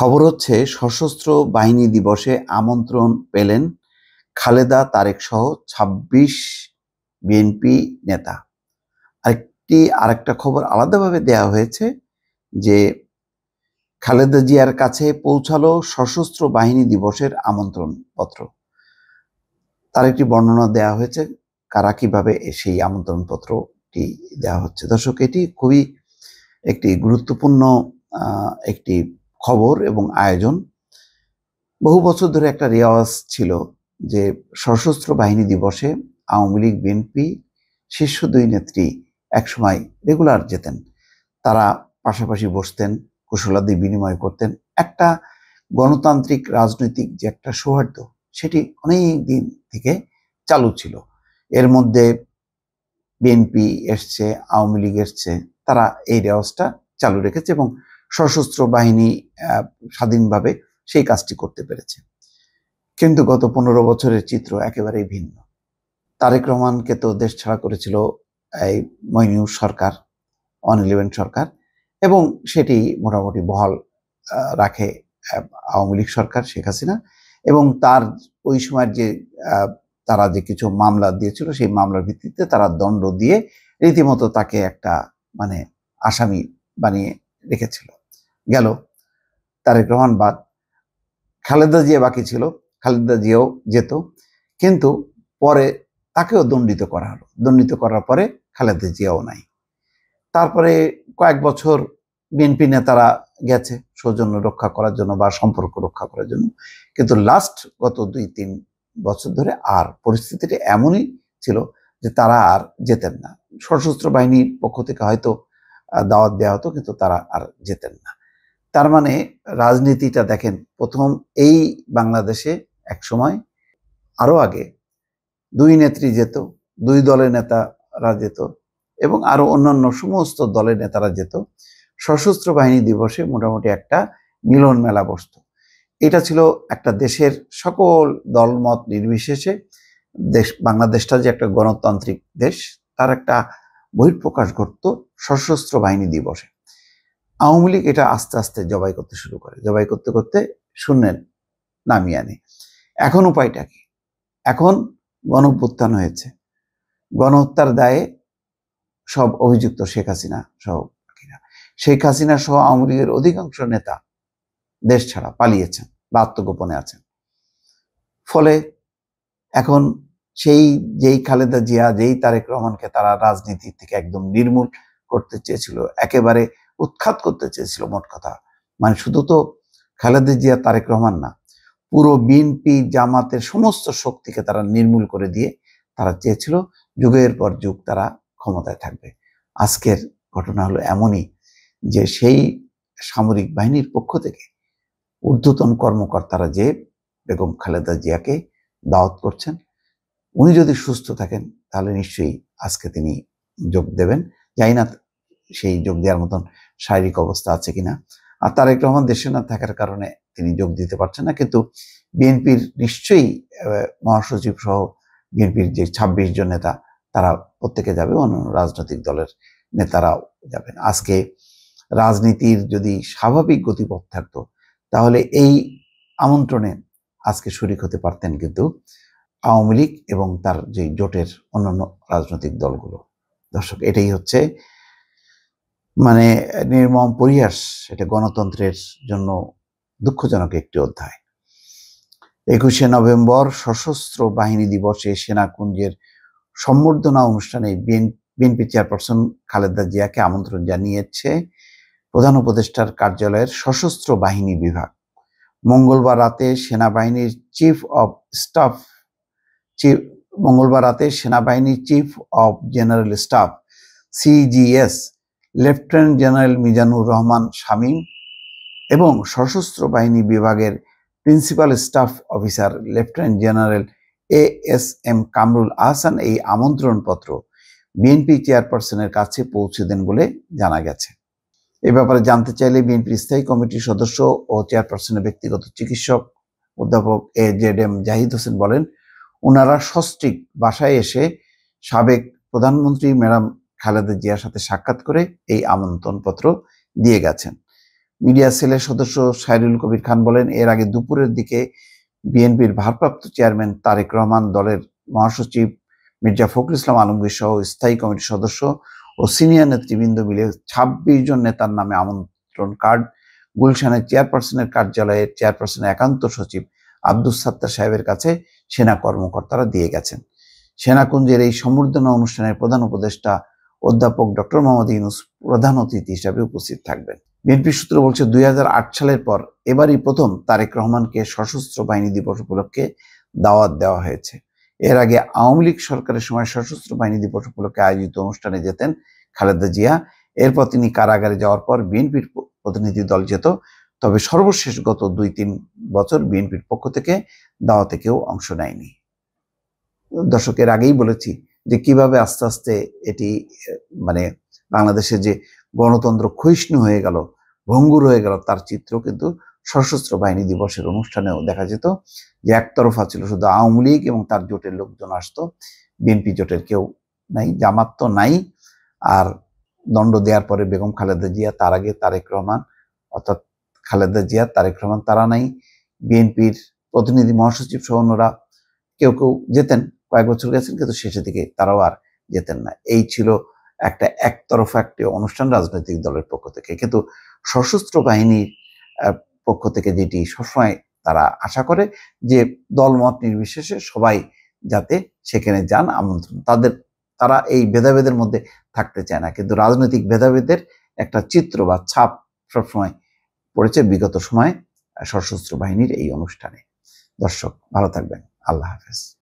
খবর হচ্ছে সশস্ত্র বাহিনী দিবসে আমন্ত্রণ পেলেন খালেদা তারেক সহ ২৬ বিএনপি নেতা। আরেকটা খবর আলাদাভাবে দেয়া হয়েছে যে খালেদা জিয়ার কাছে পৌঁছালো সশস্ত্র বাহিনী দিবসের আমন্ত্রণ পত্র। তার একটি বর্ণনা দেয়া হয়েছে কারা কিভাবে সেই আমন্ত্রণ পত্রটি দেওয়া হচ্ছে। দর্শক, এটি খুবই একটি গুরুত্বপূর্ণ একটি খবর এবং আয়োজন। বহু বছর ধরে একটা রেওয়াজ ছিল যে সশস্ত্র বাহিনী দিবসে আওয়ামী লীগ বিএনপি শীর্ষ দুই নেত্রী একসময় রেগুলার যেতেন। তারা পাশাপাশি বসতেন, কুশলাদি বিনিময় করতেন। একটা গণতান্ত্রিক রাজনৈতিক যে একটা সৌহার্দ্য, সেটি অনেক দিন থেকে চালু ছিল। এর মধ্যে বিএনপি এসছে, আওয়ামী লীগ এসছে, তারা এই রেওয়াজটা চালু রেখেছে এবং সশস্ত্র বাহিনী স্বাধীনভাবে সেই কাজটি করতে পেরেছে। কিন্তু গত ১৫ বছরের চিত্র একেবারেই ভিন্ন। তারেক রহমানকে তো দেশ ছাড়া করেছিল এই মইনুস সরকার, 111 সরকার, এবং সেটি মোটামুটি বহাল রাখে আওয়ামী লীগ সরকার, শেখ হাসিনা। এবং তার ওই সময়ের যে তারা যে কিছু মামলা দিয়েছিল, সেই মামলার ভিত্তিতে তারা দণ্ড দিয়ে রীতিমতো তাকে একটা আসামি বানিয়ে রেখেছিল। গেল তারেক রহমান বাদ, খালেদা জিয়া বাকি ছিল। খালেদা জিয়াও যেত, কিন্তু পরে তাকেও দণ্ডিত করা হলো। দণ্ডিত করার পরে খালেদা জিয়াও নাই। তারপরে কয়েক বছর বিএনপি নেতারা গেছে সৌজন্য রক্ষা করার জন্য বা সম্পর্ক রক্ষা করার জন্য, কিন্তু লাস্ট গত 2-3 বছর ধরে আর পরিস্থিতিটা এমনই ছিল যে তারা আর যেতেন না। সশস্ত্র বাহিনীর পক্ষ থেকে হয়তো দাওয়াত দেওয়া হতো, কিন্তু তারা আর যেতেন না। তার মানে রাজনীতিটা দেখেন, প্রথম এই বাংলাদেশে এক সময়, আরো আগে 2 নেত্রী যেত, 2 দলের নেতারা যেত এবং আরো অন্যান্য সমস্ত দলের নেতারা যেত। সশস্ত্র বাহিনী দিবসে মোটামুটি একটা মিলন মেলা বসত। এটা ছিল একটা দেশের সকল দলমত নির্বিশেষে বাংলাদেশটা যে একটা গণতান্ত্রিক দেশ, তার একটা বহিঃপ্রকাশ ঘটত সশস্ত্র বাহিনী দিবসে। আওয়ামী লীগ এটা আস্তে আস্তে জবাই করতে শুরু করে, জবাই করতে করতে শূন্যের নামিয়ে আনে। এখন উপায়টা কি? এখন গণঅভ্যুত্থান হয়েছে, গণহত্যার দায়ে সব অভিযুক্ত শেখ হাসিনা সহ বাকিরা। শেখ হাসিনা সহ আওয়ামী লীগের অধিকাংশ নেতা দেশ ছাড়া পালিয়েছেন বা আত্মগোপনে আছেন। ফলে এখন যেই খালেদা জিয়া, যেই তারেক রহমানকে তারা রাজনীতি থেকে একদম নির্মূল করতে চেয়েছিল, একেবারে উৎখাত করতে চেয়েছিল, মোট কথা শুধু তো খালেদা জিয়া তারেক রহমান না, পুরো বিএনপি জামাতের সমস্ত শক্তিকে তারা নির্মূল করে দিয়ে তারা চেয়েছিল যুগের পর যুগ তারা ক্ষমতায় থাকবে। আজকের ঘটনা হলো এমনই যে সেই সামরিক বাহিনীর পক্ষ থেকে ঊর্ধ্বতন কর্মকর্তারা যে বেগম খালেদা জিয়াকে দাওয়াত করছেন, উনি যদি সুস্থ থাকেন তাহলে নিশ্চয়ই আজকে তিনি যোগ দেবেন। জানি না সেই যোগ দেওয়ার মতন শারীরিক অবস্থা আছে কিনা। আর তারেক রহমান দেশে না থাকার কারণে তিনি যোগ দিতে পারছেন না, কিন্তু বিএনপির নিশ্চয়ই মহাসচিব সহ বিএনপির যে ২৬ জন নেতা, তারা প্রত্যেকে যাবে, অন্যান্য রাজনৈতিক দলের নেতারাও যাবেন। আজকে রাজনীতির যদি স্বাভাবিক গতিপথ থাকতো, তাহলে এই আমন্ত্রণে আজকে শরিক হতে পারতেন কিন্তু আওয়ামী লীগ এবং তার যে জোটের অন্যান্য রাজনৈতিক দলগুলো। দর্শক, এটাই হচ্ছে নির্মম পরিহাস। এটা গণতন্ত্রের জন্য দুঃখজনক একটি অধ্যায়। ২১শে নভেম্বর সশস্ত্র বাহিনী দিবসে সেনাকুঞ্জের সম্বর্ধনা অনুষ্ঠানে বিএনপি চেয়ারপারসন খালেদা জিয়াকে আমন্ত্রণ জানিয়েছে প্রধান উপদেষ্টার কার্যালয়ের সশস্ত্র বাহিনী বিভাগ। মঙ্গলবার রাতে সেনাবাহিনীর chief of general staff CGS lieutenant general Mizanur Rahman Shamim এবং সশস্ত্র বাহিনী বিভাগের principal staff officer lieutenant general ASM Kamrul Ahsan এই আমন্ত্রণপত্র বিএনপি চেয়ারপারসনের কাছে পৌঁছে দেন বলে জানা গেছে। এ ব্যাপারে জানতে চাইলে বিএনপির স্থায়ী কমিটির সদস্য ও চেয়ারপারসনের ব্যক্তিগত চিকিৎসক অধ্যাপক AJM জাহিদ হোসেন বলেন, ওনারা সস্ত্রীক বাসায় এসে সাবেক প্রধানমন্ত্রী ম্যাডাম খালেদা জিয়ার সাথে সাক্ষাৎ করে এই আমন্ত্রণপত্র দিয়ে গেছেন। মিডিয়া সেলের সদস্য সাইরুল কবির খান বলেন, এর আগে দুপুরের দিকে বিএনপির ভারপ্রাপ্ত চেয়ারম্যান তারেক রহমান, দলের মহাসচিব মির্জা ফখরুল ইসলাম আলমগীর সহ স্থায়ী কমিটির সদস্য ও সিনিয়র নেতৃবৃন্দ মিলে ২৬ জন নেতার নামে আমন্ত্রণ কার্ড গুলশানের চেয়ারপারসনের কার্যালয়ের চেয়ারপারসনের একান্ত সচিব আব্দুস সাত্তার সাহেবের কাছে সেনা কর্মকর্তারা দিয়ে গেছেন। সেনাকুঞ্জের এই সম্বর্ধনা অনুষ্ঠানের প্রধান উপদেষ্টা অধ্যাপক ডক্টর মোহাম্মদ ইউনূস প্রধান অতিথি হিসাবে উপস্থিত থাকবেন। বিএনপি সূত্র বলছে, ২০০৮ সালের পর এবারই প্রথম তারেক রহমানকে সশস্ত্র বাহিনী দিবস উপলক্ষে দাওয়াত দেওয়া হয়েছে। এর আগে আওয়ামী লীগ সরকারের সময় সশস্ত্র বাহিনী দিবস উপলক্ষে আয়োজিত অনুষ্ঠানে যেতেন খালেদা জিয়া। এরপর তিনি কারাগারে যাওয়ার পর বিএনপির প্রতিনিধি দল যেত। তবে সর্বশেষ গত ২-৩ বছর বিএনপির পক্ষ থেকে দাওয়াতে কেউ অংশ নেয়নি। দর্শকের আগেই বলেছি যে কিভাবে আস্তে আস্তে এটি মানে বাংলাদেশে যে গণতন্ত্র ক্ষয়িষ্ণু হয়ে গেল, ভঙ্গুর হয়ে গেল, তার চিত্র কিন্তু সশস্ত্র বাহিনী দিবসের অনুষ্ঠানেও দেখা যেত। যে একতরফা ছিল, শুধু আওয়ামী লীগ এবং তার জোটের লোকজন আসতো, বিএনপি জোটের কেউ নাই, জামাত তো নাই। আর দণ্ড দেওয়ার পরে বেগম খালেদা জিয়া, তার আগে তারেক রহমান, অর্থাৎ খালেদা জিয়া, তারেক রহমান, তারা নাই। বিএনপির প্রতিনিধি মহাসচিব সহ অন্যরা কেউ কেউ যেতেন, কয়েক বছর গেছেন, কিন্তু শেষের দিকে তারাও আর যেতেন না। এই ছিল একটা একতরফা একটি অনুষ্ঠান রাজনৈতিক দলের পক্ষ থেকে। কিন্তু সশস্ত্র বাহিনীর পক্ষ থেকে যেটি সবসময় তারা আশা করে যে দলমত নির্বিশেষে সবাই যাতে সেখানে যান, আমন্ত্রণ। তারা এই ভেদাভেদের মধ্যে থাকতে চায় না, কিন্তু রাজনৈতিক ভেদাভেদের একটা চিত্র বা ছাপ সবসময় পড়েছে বিগত সময়ে সশস্ত্র বাহিনীর এই অনুষ্ঠানে। দর্শক ভালো থাকবেন, আল্লাহ হাফেজ।